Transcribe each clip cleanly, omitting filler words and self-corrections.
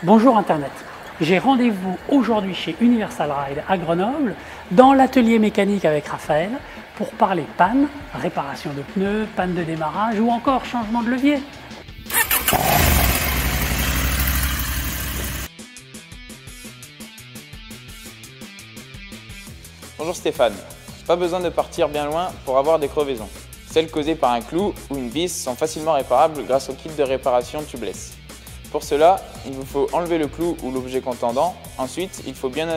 Bonjour Internet, j'ai rendez-vous aujourd'hui chez Universal Ride à Grenoble, dans l'atelier mécanique avec Raphaël, pour parler panne, réparation de pneus, panne de démarrage ou encore changement de levier. Bonjour Stéphane, pas besoin de partir bien loin pour avoir des crevaisons. Celles causées par un clou ou une vis sont facilement réparables grâce au kit de réparation tubeless. Pour cela, il vous faut enlever le clou ou l'objet contendant. Ensuite, il faut bien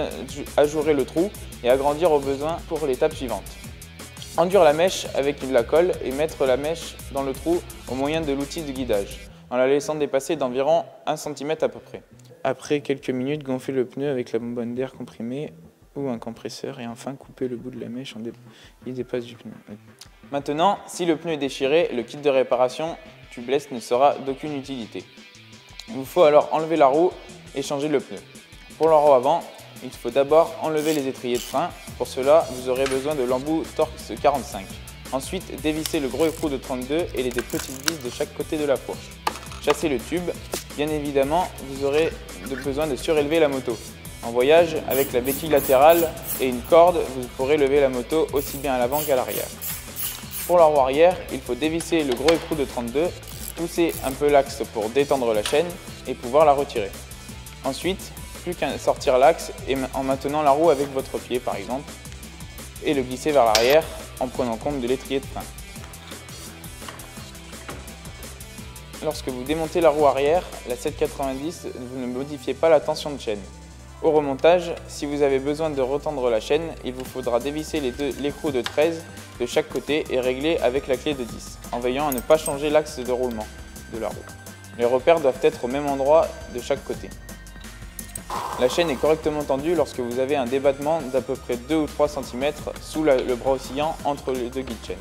ajourer le trou et agrandir au besoin pour l'étape suivante. Enduire la mèche avec de la colle et mettre la mèche dans le trou au moyen de l'outil de guidage, en la laissant dépasser d'environ 1 cm à peu près. Après quelques minutes, gonflez le pneu avec la bonbonne d'air comprimée ou un compresseur et enfin couper le bout de la mèche qui dépasse du pneu. Maintenant, si le pneu est déchiré, le kit de réparation tubeless ne sera d'aucune utilité. Il vous faut alors enlever la roue et changer le pneu. Pour la roue avant, il faut d'abord enlever les étriers de frein. Pour cela, vous aurez besoin de l'embout Torx 45. Ensuite, dévissez le gros écrou de 32 et les petites vis de chaque côté de la fourche. Chassez le tube. Bien évidemment, vous aurez besoin de surélever la moto. En voyage, avec la béquille latérale et une corde, vous pourrez lever la moto aussi bien à l'avant qu'à l'arrière. Pour la roue arrière, il faut dévisser le gros écrou de 32, pousser un peu l'axe pour détendre la chaîne et pouvoir la retirer. Ensuite, plus qu'à sortir l'axe et en maintenant la roue avec votre pied par exemple, et le glisser vers l'arrière en prenant compte de l'étrier de frein. Lorsque vous démontez la roue arrière, la 790, vous ne modifiez pas la tension de chaîne. Au remontage, si vous avez besoin de retendre la chaîne, il vous faudra dévisser l'écrou de 13 de chaque côté et régler avec la clé de 10, en veillant à ne pas changer l'axe de roulement de la roue. Les repères doivent être au même endroit de chaque côté. La chaîne est correctement tendue lorsque vous avez un débattement d'à peu près 2 ou 3 cm sous le bras oscillant entre les deux guides chaînes.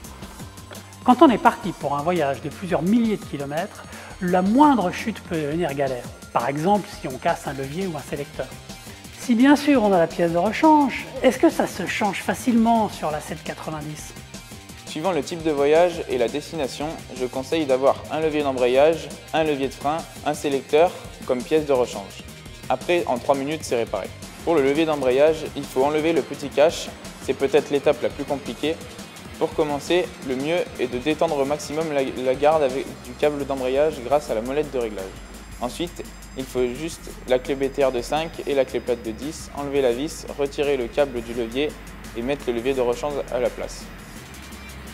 Quand on est parti pour un voyage de plusieurs milliers de kilomètres, la moindre chute peut devenir galère. Par exemple, si on casse un levier ou un sélecteur. Si bien sûr on a la pièce de rechange, est-ce que ça se change facilement sur la 790 ? Suivant le type de voyage et la destination, je conseille d'avoir un levier d'embrayage, un levier de frein, un sélecteur comme pièce de rechange. Après, en 3 minutes, c'est réparé. Pour le levier d'embrayage, il faut enlever le petit cache, c'est peut-être l'étape la plus compliquée. Pour commencer, le mieux est de détendre au maximum la garde avec du câble d'embrayage grâce à la molette de réglage. Ensuite, il faut juste la clé BTR de 5 et la clé plate de 10, enlever la vis, retirer le câble du levier et mettre le levier de rechange à la place.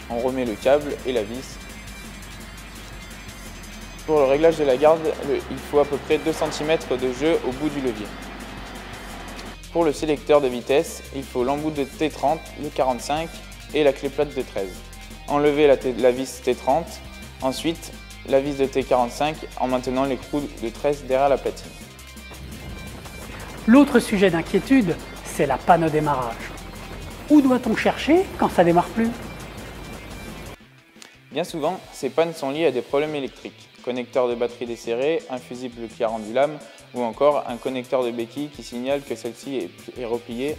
On remet le câble et la vis. Pour le réglage de la garde, il faut à peu près 2 cm de jeu au bout du levier. Pour le sélecteur de vitesse, il faut l'embout de T30, le 45 et la clé plate de 13. Enlevez la vis T30, ensuite la vis de T45 en maintenant l'écrou de 13 derrière la platine. L'autre sujet d'inquiétude, c'est la panne au démarrage. Où doit-on chercher quand ça ne démarre plus ? Bien souvent, ces pannes sont liées à des problèmes électriques. Connecteur de batterie desserré, un fusible qui a rendu l'âme ou encore un connecteur de béquille qui signale que celle-ci est repliée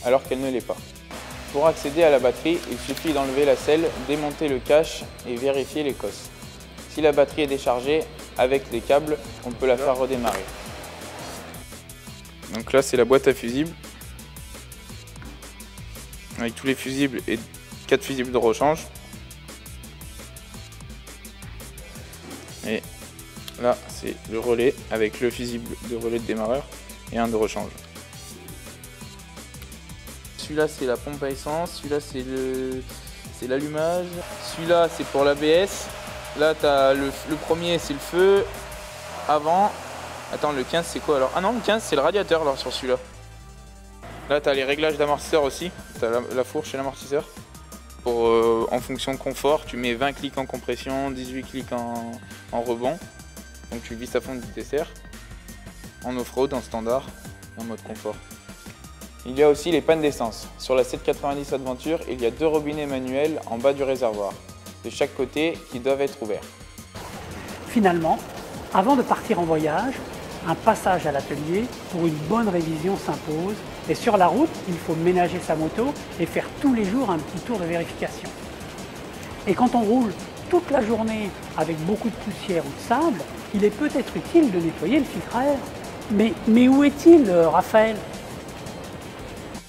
alors qu'elle ne l'est pas. Pour accéder à la batterie, il suffit d'enlever la selle, démonter le cache et vérifier les cosses. Si la batterie est déchargée, avec les câbles, on peut la faire redémarrer. Donc là, c'est la boîte à fusibles, avec tous les fusibles et 4 fusibles de rechange. Et là, c'est le relais avec le fusible de relais de démarreur et un de rechange. Celui-là, c'est la pompe à essence, celui-là, c'est l'allumage, celui-là, c'est pour l'ABS. Là, tu as le premier, c'est le feu. Avant. Attends, le 15, c'est quoi alors? Ah non, le 15, c'est le radiateur alors, sur celui-là. Là, tu as les réglages d'amortisseur aussi. Tu as la fourche et l'amortisseur. En fonction de confort, tu mets 20 clics en compression, 18 clics en rebond. Donc tu visses à fond du TSR. En off-road, en standard, en mode confort. Il y a aussi les pannes d'essence. Sur la 790 Adventure, il y a 2 robinets manuels en bas du réservoir, de chaque côté, qui doivent être ouverts. Finalement, avant de partir en voyage, un passage à l'atelier pour une bonne révision s'impose. Et sur la route, il faut ménager sa moto et faire tous les jours un petit tour de vérification. Et quand on roule toute la journée avec beaucoup de poussière ou de sable, il est peut-être utile de nettoyer le filtre à air. Mais où est-il, Raphaël?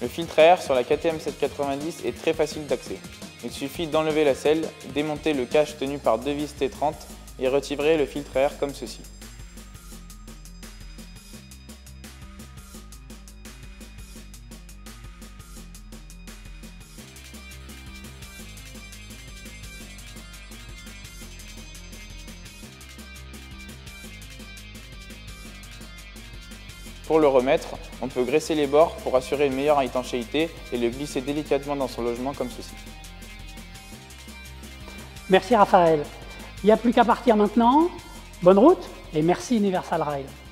Le filtre à air sur la KTM 790 est très facile d'accès. Il suffit d'enlever la selle, démonter le cache tenu par deux vis T30 et retirer le filtre à air comme ceci. Pour le remettre, on peut graisser les bords pour assurer une meilleure étanchéité et le glisser délicatement dans son logement comme ceci. Merci Raphaël. Il n'y a plus qu'à partir maintenant. Bonne route et merci Universal Ride.